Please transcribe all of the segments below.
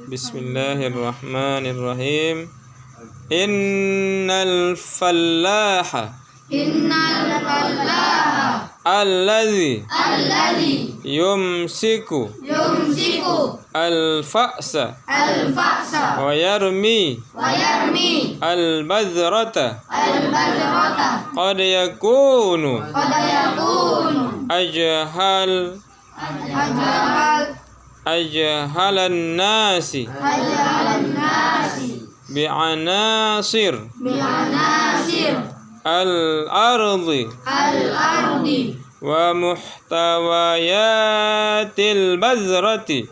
Bismillahirrahmanirrahim. Innal fallaha alladzi yumsiku al-fa'sa wa yarmi al-bazrata qad yakunu ajhalan nasi bi'anasir al-ardi wa muhtawayatil bazrati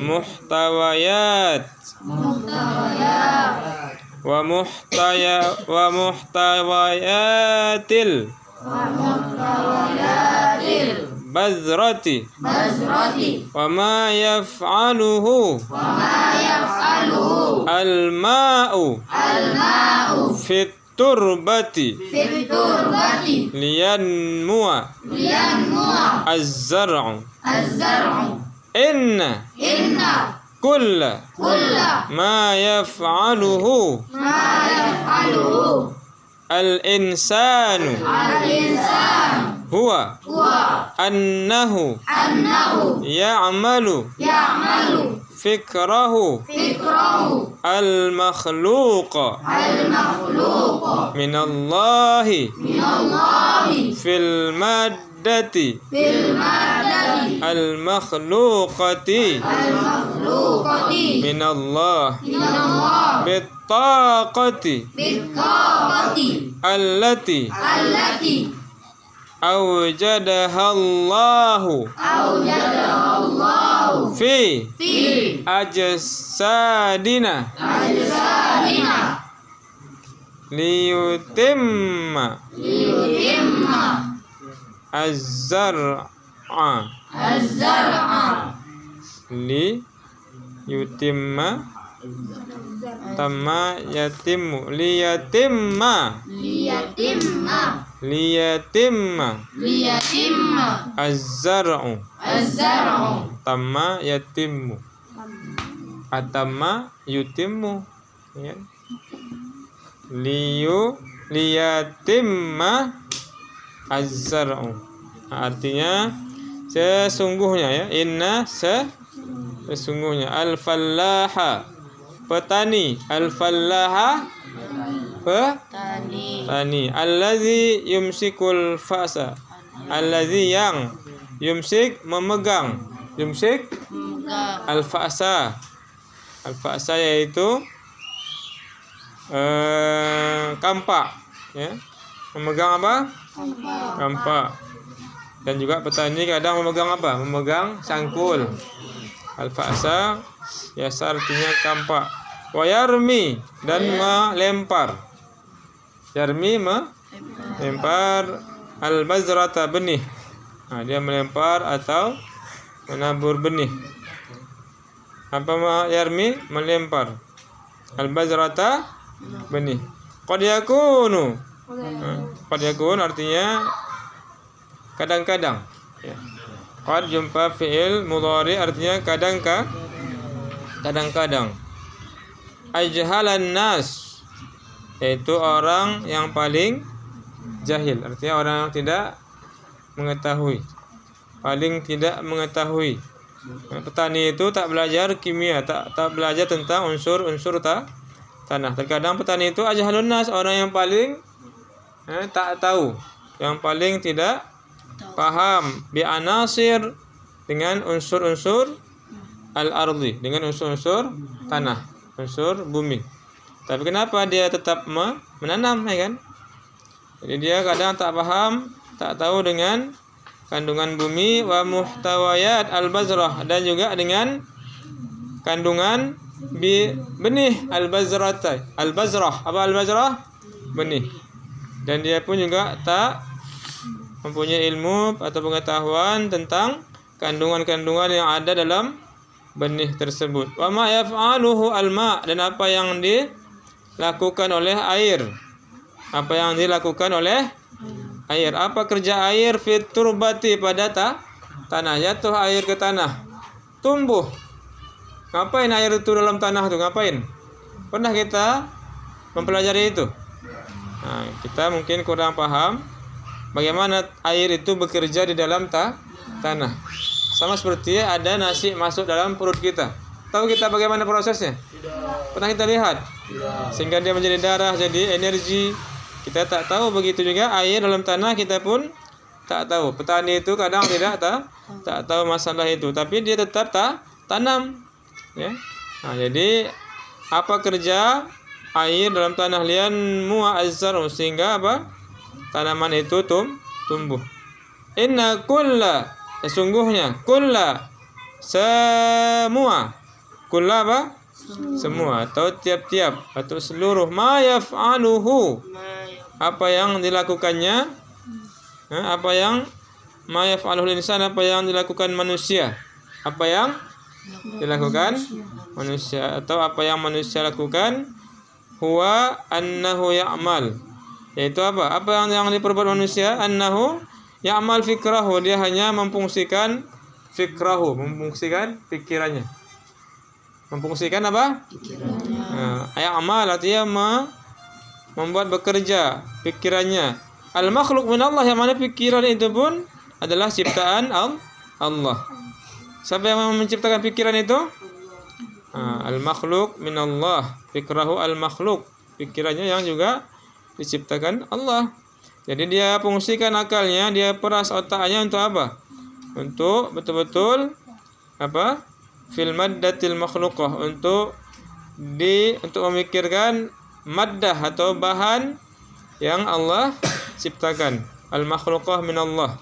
muhtawayatil bazrati wa ma yaf'aluhu al-ma'u fit turbati liyanmu'a az-zar'u inna kulla ma yaf'aluhu al-insanu huwa annahu ya'malu fikrahu al-makhluqa minallahi fil maddati al-makhluqati minallah bittaqati allati awjadahallahu fi ajsadina liyutimma az-zar'a liyutimma tamma yatimmu liyatimma az-zar'u tamma yatimmu atamma yutimmu ya. Liyatimma az-zar'u artinya sesungguhnya ya, inna sesungguhnya al-fallaha petani, al-fallaha petani, allazi yumsikul fa'sa, allazi yang yumsik memegang, yumsik al-fa'sa, al-fa'sa yaitu kampak ya, memegang apa? Kampak. Dan juga petani kadang memegang apa? Memegang sangkul. Al-fa'sa ya artinya kampak. Wa yarmi dan melempar. Yarmi melempar al-bazrata benih. Nah, dia melempar atau menabur benih. Apa yarmi? Melempar. Al-bazrata benih. Qad yakunu. Qad yakun artinya kadang-kadang ya. Qad jumpa fi'il mudhari artinya kadang-kadang. Ajhalan nas yaitu orang yang paling jahil, artinya orang yang tidak mengetahui, paling tidak mengetahui. Petani itu tak belajar kimia, tak belajar tentang unsur-unsur tanah. Terkadang petani itu ajhalun nas, orang yang paling tak tahu, yang paling tidak paham bi anasir dengan unsur-unsur al-ardi, dengan unsur-unsur tanah, unsur bumi. Tapi kenapa dia tetap menanam ya kan? Jadi dia kadang tak paham, tak tahu dengan kandungan bumi wa muhtawayat al-bazrah, dan juga dengan kandungan benih al-bazrah. Apa al-bazrah? Benih. Dan dia pun juga tak mempunyai ilmu atau pengetahuan tentang kandungan-kandungan yang ada dalam benih tersebut. Wa ma yaf'aluhu al-ma, dan apa yang dilakukan oleh air. Apa yang dilakukan oleh air. Apa kerja air fit turbati pada tanah, jatuh air ke tanah. tumbuh. Ngapain air itu dalam tanah itu? Ngapain? Pernah kita mempelajari itu? Nah, kita mungkin kurang paham bagaimana air itu bekerja di dalam tanah. Sama seperti ada nasi masuk dalam perut kita. Tahu kita bagaimana prosesnya? Pernah kita lihat? Sehingga dia menjadi darah, jadi energi. Kita tak tahu. Begitu juga air dalam tanah kita pun tak tahu. Petani itu kadang tak tahu masalah itu, tapi dia tetap tanam. Ya. Nah, jadi apa kerja air dalam tanah lian mu'azzar sehingga apa? Tanaman itu tumbuh. Inna kulla, sesungguhnya kulla, semua. Kulla apa? Semua atau tiap-tiap atau seluruh ma yaf'aluhu, apa yang dilakukannya, apa yang ma yaf'aluhu insan, apa yang dilakukan manusia, apa yang dilakukan manusia atau apa yang manusia lakukan, huwa annahu ya'mal, yaitu apa yang diperbuat manusia, annahu ya'mal fikrahu, dia hanya memfungsikan fikrahu, memfungsikan pikirannya. Memfungsikan apa? Ya'mal artinya membuat bekerja pikirannya. Al-makhluk min Allah, yang mana pikiran itu pun adalah ciptaan Allah. Siapa yang menciptakan pikiran itu? Al-makhluk min Allah, fikrahu al-makhluk, pikirannya yang juga diciptakan Allah. Jadi dia fungsikan akalnya, dia peras otaknya untuk apa? Untuk betul-betul apa? Fil maddatil makhluqah, untuk memikirkan maddah atau bahan yang Allah ciptakan. Al makhluqah min Allah.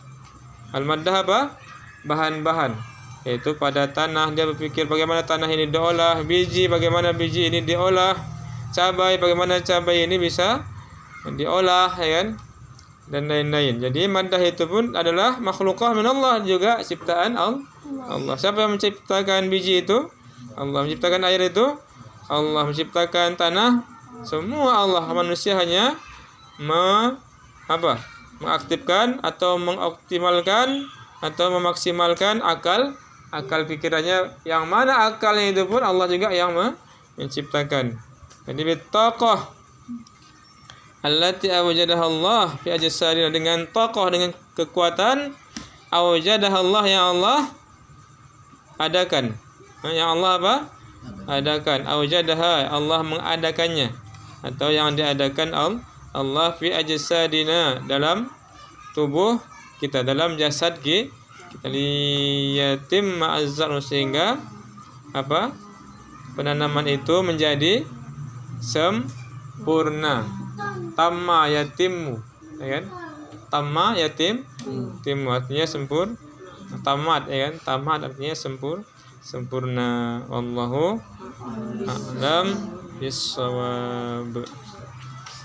Al maddah apa? Bahan-bahan. Yaitu pada tanah dia berpikir bagaimana tanah ini diolah, biji bagaimana biji ini diolah, cabai bagaimana cabai ini bisa diolah, ya kan? Dan lain-lain. Jadi maddah itu pun adalah makhluqah min Allah, juga ciptaan Allah. Siapa yang menciptakan biji itu? Allah. Menciptakan air itu? Allah. Menciptakan tanah? Semua Allah. Manusia hanya mengaktifkan atau mengoptimalkan atau memaksimalkan akal pikirannya, yang mana akalnya itu pun Allah juga yang menciptakan. Jadi bitaqah allati awjadaha Allah fi ajsadina, dengan taqah, dengan kekuatan, awjadaha Allah, yang Allah adakan. Yang Allah apa? Adakan. Awjadaha, Allah mengadakannya, atau yang diadakan Allah fi ajsadina, dalam tubuh kita, dalam jasad kita, liyatim ma'azzar, sehingga apa? Penanaman itu menjadi sempurna. Tamma yatimmu, ya kan? Tamma timu artinya sempurna, tamat, ya kan? Tamat artinya sempurna. Wallahu a'lam bissawab.